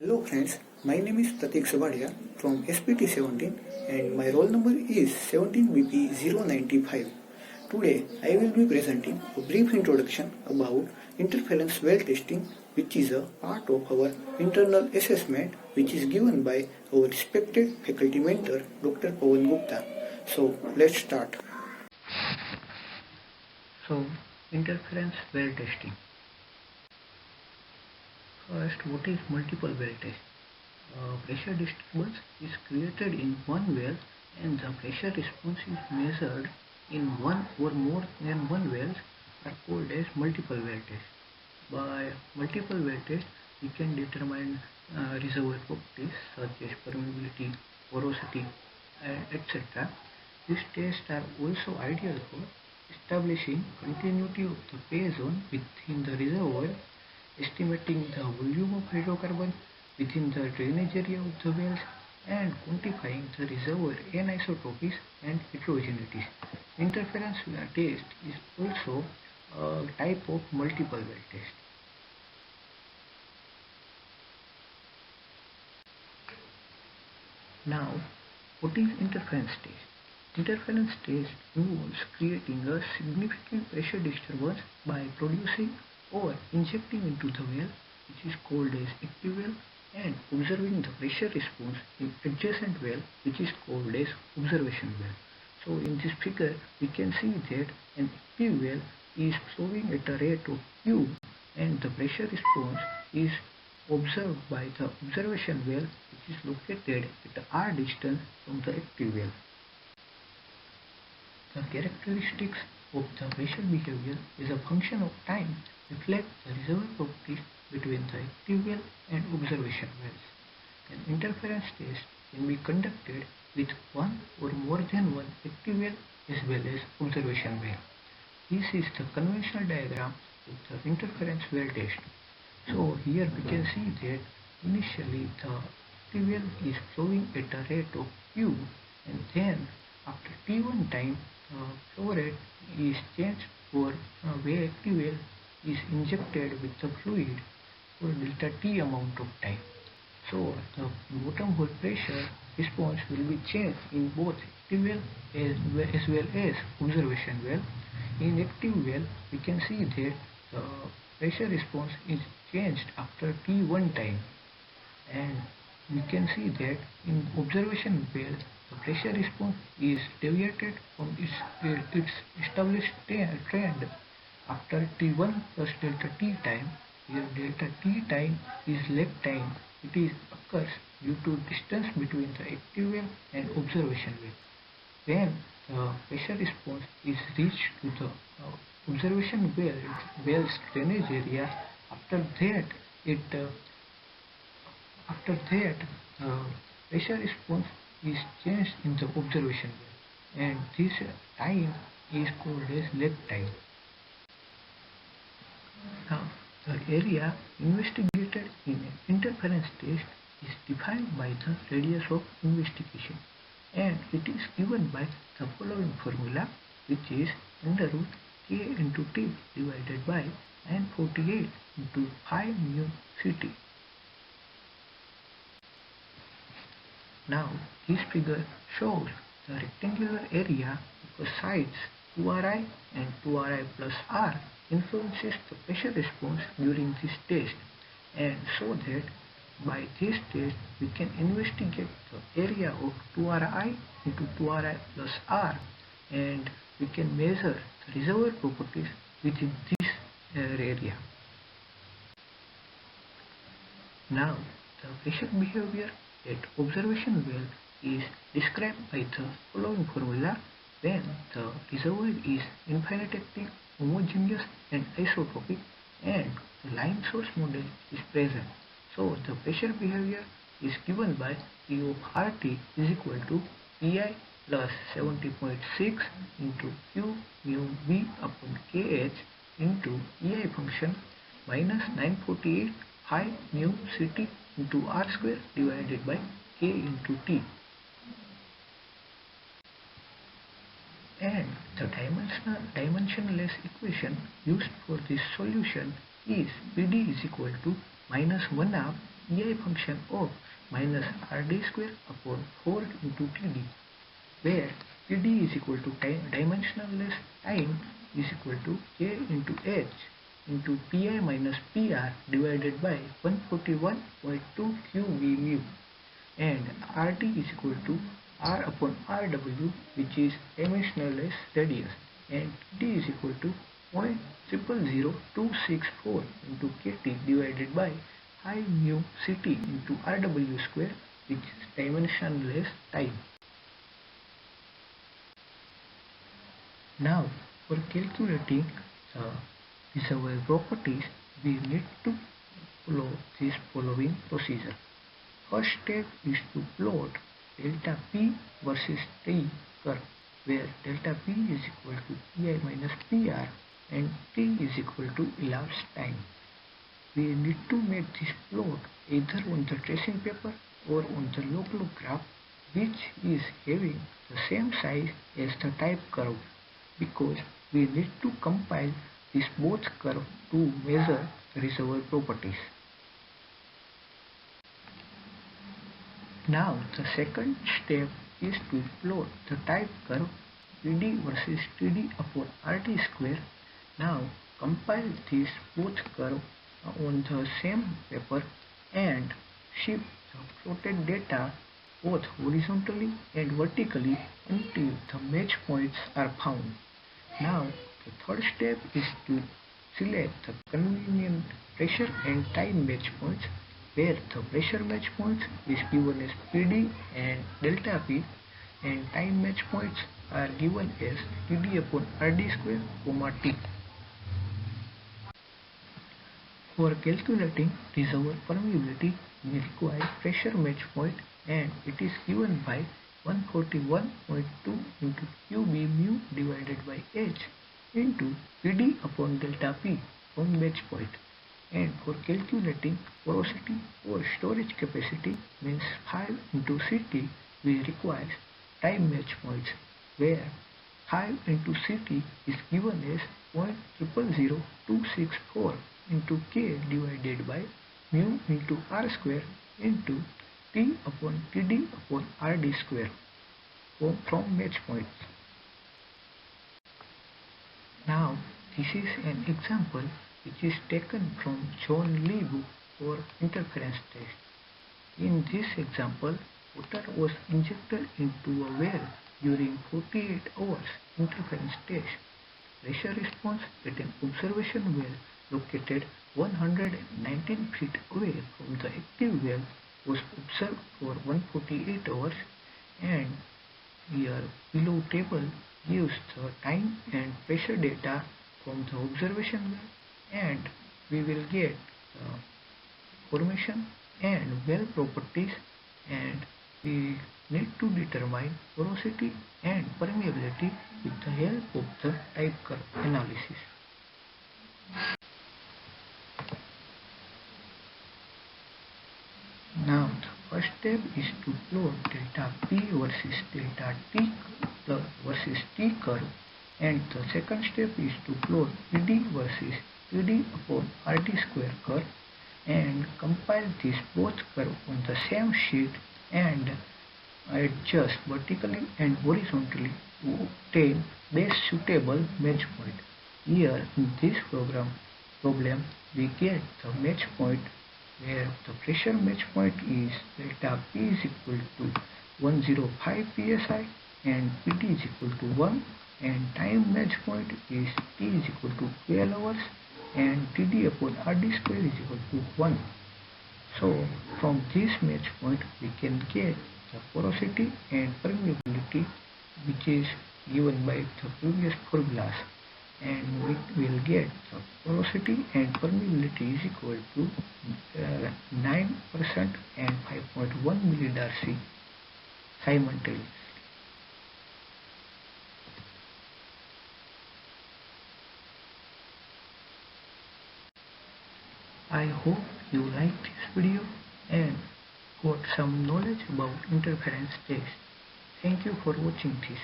Hello friends, my name is Pratik Savadia from SPT17 and my roll number is 17BP095. Today I will be presenting a brief introduction about interference well testing, which is a part of our internal assessment which is given by our respected faculty mentor Dr. Pawan Gupta. So let's start. So interference well testing. First, what is multiple well test? Pressure disturbance is created in one well and the pressure response is measured in one or more than one wells are called as multiple well test. By multiple well test, we can determine reservoir properties such as permeability, porosity, etc. These tests are also ideal for establishing continuity of the pay zone within the reservoir, estimating the volume of hydrocarbon within the drainage area of the wells, and quantifying the reservoir anisotropies and heterogeneities. Interference test is also a type of multiple well test. Now, what is interference test? Interference test involves creating a significant pressure disturbance by producing or injecting into the well, which is called as active well, and observing the pressure response in adjacent well, which is called as observation well. So in this figure, we can see that an active well is flowing at a rate of Q and the pressure response is observed by the observation well, which is located at R distance from the active well. The characteristics of the pressure behavior as a function of time reflect the reservoir properties between the active well and observation wells. An interference test can be conducted with one or more than one active well as well as observation well. This is the conventional diagram of the interference well test. So here we can see that initially the active well is flowing at a rate of Q, and then after T1 time the flow rate is changed for where active well is injected with the fluid for delta T amount of time. So the bottom hole pressure response will be changed in both active well as well as observation well. In active well, we can see that the pressure response is changed after T1 time, and we can see that in observation well the pressure response is deviated from its established trend after T1 plus delta T time. Here delta T time is lag time. It occurs due to distance between the active well and observation well. When the pressure response is reached to the observation well's drainage area, after that pressure response is changed in the observation well, and this time is called as lag time. Now, the area investigated in an interference test is defined by the radius of investigation, and it is given by the following formula, which is under root K into T divided by 948 into phi mu Ct. Now, this figure shows the rectangular area because sides 2Ri and 2Ri plus R influences the pressure response during this test, and so that by this test we can investigate the area of 2Ri into 2Ri plus R, and we can measure the reservoir properties within this area. Now, the pressure behavior at observation well is described by the following formula when the reservoir is infinitectic, homogeneous and isotropic, and the line source model is present. So the pressure behavior is given by P of RT is equal to Pi plus 70.6 into Q mu B upon KH into EI function minus 948 phi mu Ct into R square divided by K into T. And the dimensionless equation used for this solution is PD is equal to minus 1/2 EI function of minus RD square upon 4 into TD, where TD is equal to dimensionless time is equal to K into H into Pi minus PR divided by 141.2 QV mu, and RT is equal to R upon RW, which is dimensionless radius, and T is equal to 0.000264 into KT divided by high mu CT into RW square, which is dimensionless time. Now, for calculating the reservoir properties, we need to follow this following procedure. First step is to plot delta P versus T curve, where delta P is equal to Pi minus PR and T is equal to elapsed time. We need to make this plot either on the tracing paper or on the log graph, which is having the same size as the type curve, because we need to compile these both curves to measure the reservoir properties. Now the second step is to plot the type curve PD versus TD upon RT square. Now compile these both curves on the same paper and shift the plotted data both horizontally and vertically until the match points are found. Now the third step is to select the convenient pressure and time match points, where the pressure match points is given as PD and delta P, and time match points are given as TD upon RD square, T. For calculating reservoir permeability, we require pressure match point, and it is given by 141.2 into QB mu divided by H into PD upon delta P from match point. And for calculating porosity or storage capacity, means 5 into CT, we require time match points, where 5 into CT is given as 0.000264 into K divided by mu into R square into T upon TD upon RD square from match points. Now this is an example which is taken from John Lee book for interference test. In this example, water was injected into a well during 48 hours interference test. Pressure response at an observation well located 119 feet away from the active well was observed for 148 hours, and here below table gives the time and pressure data from the observation well, and we will get the formation and well properties, and we need to determine porosity and permeability with the help of the type curve analysis. Now the first step is to plot delta P versus delta T versus T curve, and the second step is to plot PD versus TD upon RT square curve and compile these both curves on the same sheet and adjust vertically and horizontally to obtain best suitable match point. Here in this problem we get the match point where the pressure match point is delta P is equal to 105 psi and PD is equal to 1, and time match point is T is equal to 12 hours and TD upon RD square is equal to 1. So from this match point we can get the porosity and permeability, which is given by the previous formulas, and we will get the porosity and permeability is equal to 9% and 5.1 millidarcy simultaneously. I hope you liked this video and got some knowledge about interference test. Thank you for watching this.